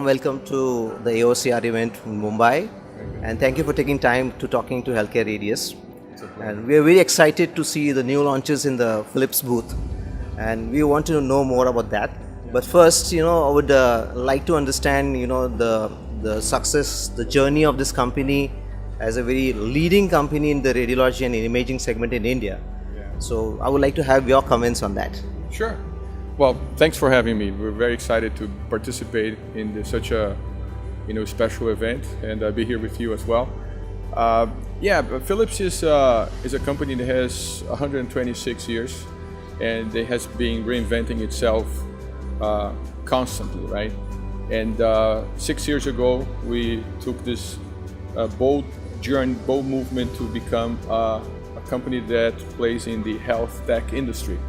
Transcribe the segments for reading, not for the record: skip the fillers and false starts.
warm welcome to the AOCR event in Mumbai, and thank you for taking time to talking to Healthcare Radius. And we are very excited to see the new launches in the Philips booth, and we want to know more about that. But first, I would like to understand, the success, the journey of this company as a very leading company in the radiology and imaging segment in India. So I would like to have your comments on that. Sure. Well, thanks for having me. We're very excited to participate in such a special event and be here with you as well. Philips is a company that has 126 years and it has been reinventing itself constantly, right? And 6 years ago, we took this bold movement to become a company that plays in the health tech industry.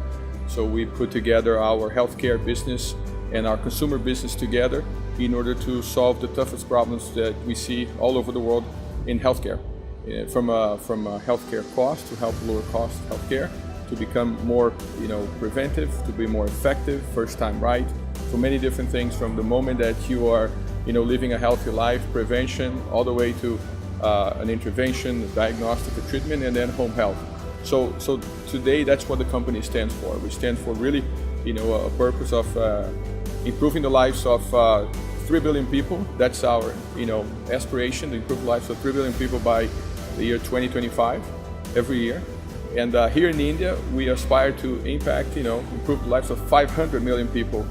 So we put together our healthcare business and our consumer business together in order to solve the toughest problems that we see all over the world in healthcare. From a healthcare cost to help lower cost healthcare, to become more preventive, to be more effective, first time right. So many different things from the moment that you are living a healthy life, prevention, all the way to an intervention, a diagnostic, a treatment, and then home health. So today, that's what the company stands for. We stand for really, a purpose of improving the lives of 3 billion people. That's our, aspiration, to improve the lives of 3 billion people by the year 2025, every year. And here in India, we aspire to impact, improve the lives of 500 million people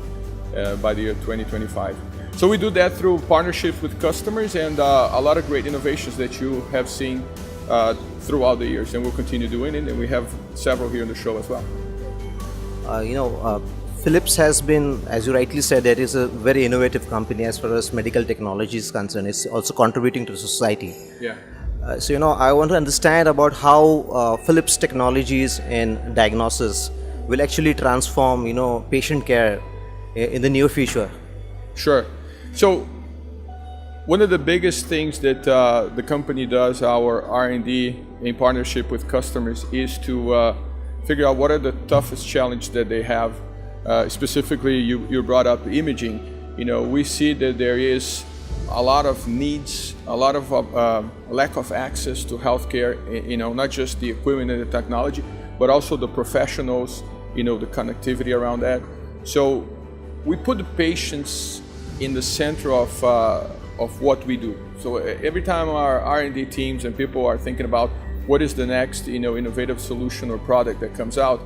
by the year 2025. So we do that through partnerships with customers and a lot of great innovations that you have seen throughout the years, and we'll continue doing it, and we have several here in the show as well. Philips has been, as you rightly said, it is a very innovative company as far as medical technology is concerned. It's also contributing to society. Yeah. I want to understand about how Philips technologies in diagnosis will actually transform, patient care in the near future. Sure. So one of the biggest things that the company does, our R&D in partnership with customers, is to figure out what are the toughest challenges that they have. Specifically, you brought up imaging. We see that there is a lot of needs, a lot of lack of access to healthcare, not just the equipment and the technology, but also the professionals, the connectivity around that. So we put the patients in the center of what we do. So every time our R&D teams and people are thinking about what is the next innovative solution or product that comes out,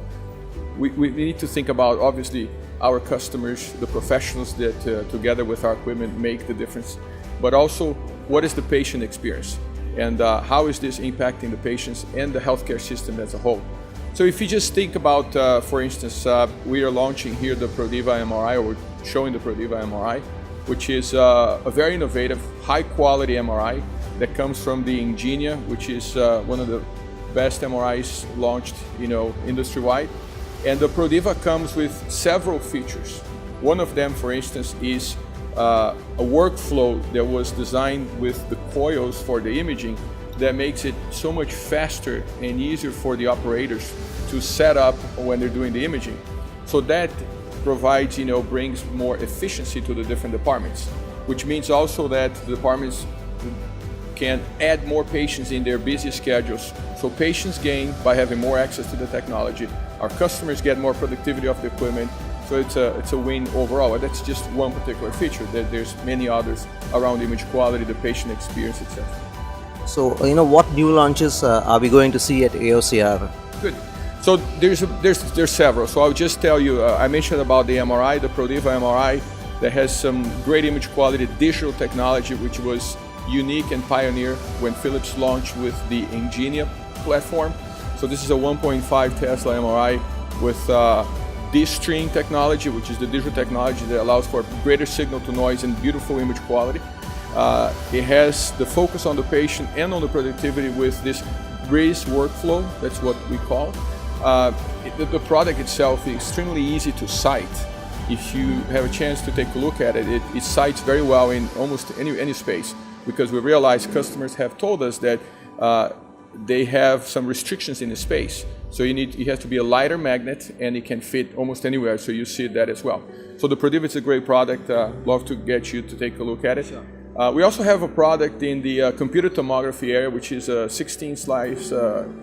we need to think about, obviously, our customers, the professionals that together with our equipment make the difference, but also what is the patient experience and how is this impacting the patients and the healthcare system as a whole. So if you just think about, for instance, we are launching here the Prodiva MRI, or we're showing the Prodiva MRI, which is a very innovative, high-quality MRI that comes from the Ingenia, which is one of the best MRIs launched, industry-wide. And the Prodiva comes with several features. One of them, for instance, is a workflow that was designed with the coils for the imaging that makes it so much faster and easier for the operators to set up when they're doing the imaging. So that provides, brings more efficiency to the different departments, which means also that the departments can add more patients in their busy schedules. So patients gain by having more access to the technology. Our customers get more productivity of the equipment. So it's a win overall. And that's just one particular feature. There's many others around image quality, the patient experience itself. So, what new launches are we going to see at AOCR? Good. So there's several. So I'll just tell you, I mentioned about the MRI, the Prodiva MRI, that has some great image quality digital technology, which was unique and pioneer when Philips launched with the Ingenia platform. So this is a 1.5 Tesla MRI with D-string technology, which is the digital technology that allows for greater signal to noise and beautiful image quality. It has the focus on the patient and on the productivity with this Breeze workflow, that's what we call. The product itself is extremely easy to cite. If you have a chance to take a look at it, it cites very well in almost any space, because we realize customers have told us that they have some restrictions in the space. So it has to be a lighter magnet, and it can fit almost anywhere. So you see that as well. So the Prodiva is a great product. Love to get you to take a look at it. Sure. We also have a product in the computer tomography area, which is a 16-slice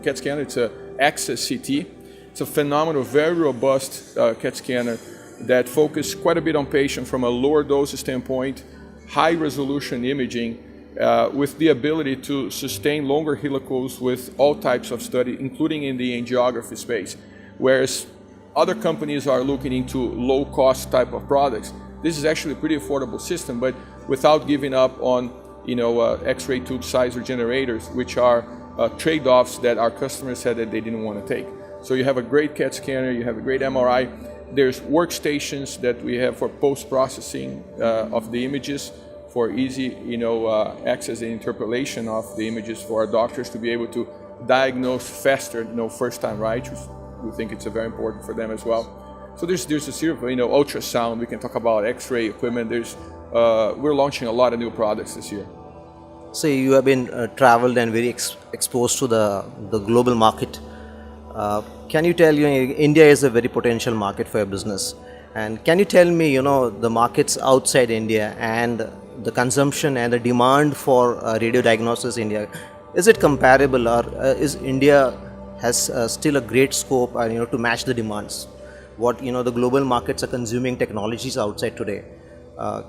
CAT scanner. It's a Access CT. It's a phenomenal, very robust CAT scanner that focuses quite a bit on patient from a lower dose standpoint, high resolution imaging, with the ability to sustain longer helicals with all types of study, including in the angiography space. Whereas other companies are looking into low-cost type of products. This is actually a pretty affordable system, but without giving up on X-ray tube size or generators, which are trade-offs that our customers said that they didn't want to take. So you have a great CAT scanner, you have a great MRI. There's workstations that we have for post-processing of the images, for easy, access and interpolation of the images for our doctors to be able to diagnose faster, first time right. We think it's very important for them as well. So there's a series of, ultrasound. We can talk about X-ray equipment. We're launching a lot of new products this year. So you have been traveled and very exposed to the global market. Can you tell India is a very potential market for your business, and can you tell me the markets outside India and the consumption and the demand for radio diagnosis in India, is it comparable, or is India has still a great scope to match the demands? What the global markets are consuming technologies outside today.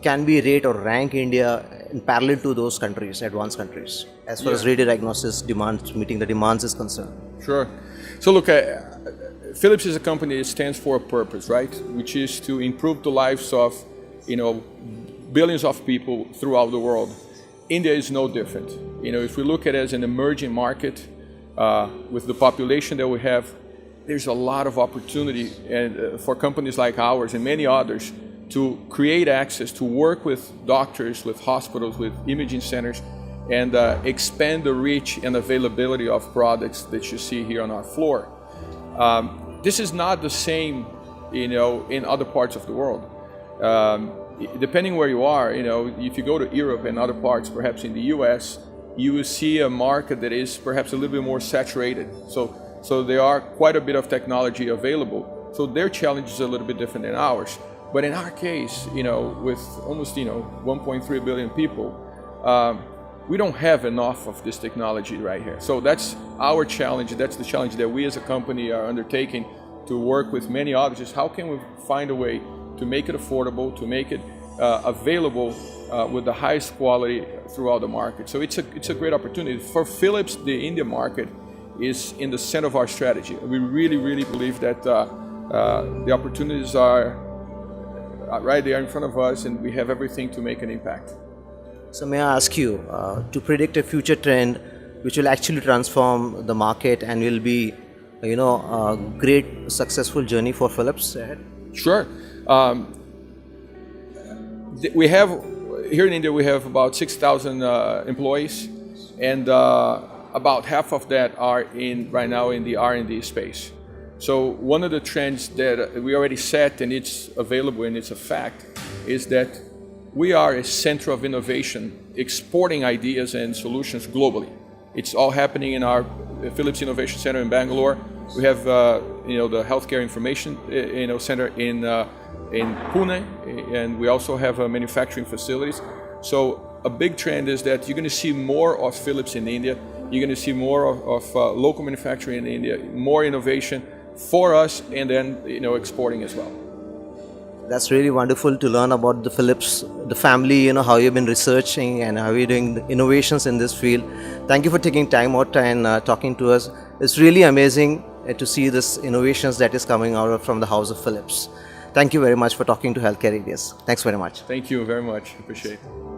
Can we rate or rank India in parallel to those countries, advanced countries, as far as radio diagnosis demands, meeting the demands is concerned? Sure. So look, Philips is a company that stands for a purpose, right? Which is to improve the lives of, billions of people throughout the world. India is no different. If we look at it as an emerging market, with the population that we have, there's a lot of opportunity and for companies like ours and many others to create access, to work with doctors, with hospitals, with imaging centers, and expand the reach and availability of products that you see here on our floor. This is not the same, in other parts of the world. Depending where you are, if you go to Europe and other parts, perhaps in the US, you will see a market that is perhaps a little bit more saturated. So there are quite a bit of technology available. So their challenge is a little bit different than ours. But in our case, with almost 1.3 billion people, we don't have enough of this technology right here. So that's our challenge. That's the challenge that we as a company are undertaking to work with many others. Is how can we find a way to make it affordable, to make it available with the highest quality throughout the market. So it's a great opportunity. For Philips, the India market is in the center of our strategy. We really, really believe that the opportunities are right there in front of us, and we have everything to make an impact. So may I ask you to predict a future trend which will actually transform the market and will be, a great successful journey for Philips ahead? Sure. We have here in India, we have about 6,000 employees, and about half of that are right now in the R&D space. So one of the trends that we already set, and it's available and it's a fact, is that we are a center of innovation, exporting ideas and solutions globally. It's all happening in our Philips Innovation Center in Bangalore. We have the Healthcare Information Center in Pune, and we also have manufacturing facilities. So a big trend is that you're going to see more of Philips in India. You're going to see more of local manufacturing in India, more innovation for us, and then exporting as well. That's really wonderful to learn about the Philips, the family, how you've been researching and how you're doing the innovations in this field. Thank you for taking time out and talking to us. It's really amazing to see this innovations that is coming out from the house of Philips. Thank you very much for talking to Healthcare Radius. Thanks very much. Thank you very much. Appreciate it.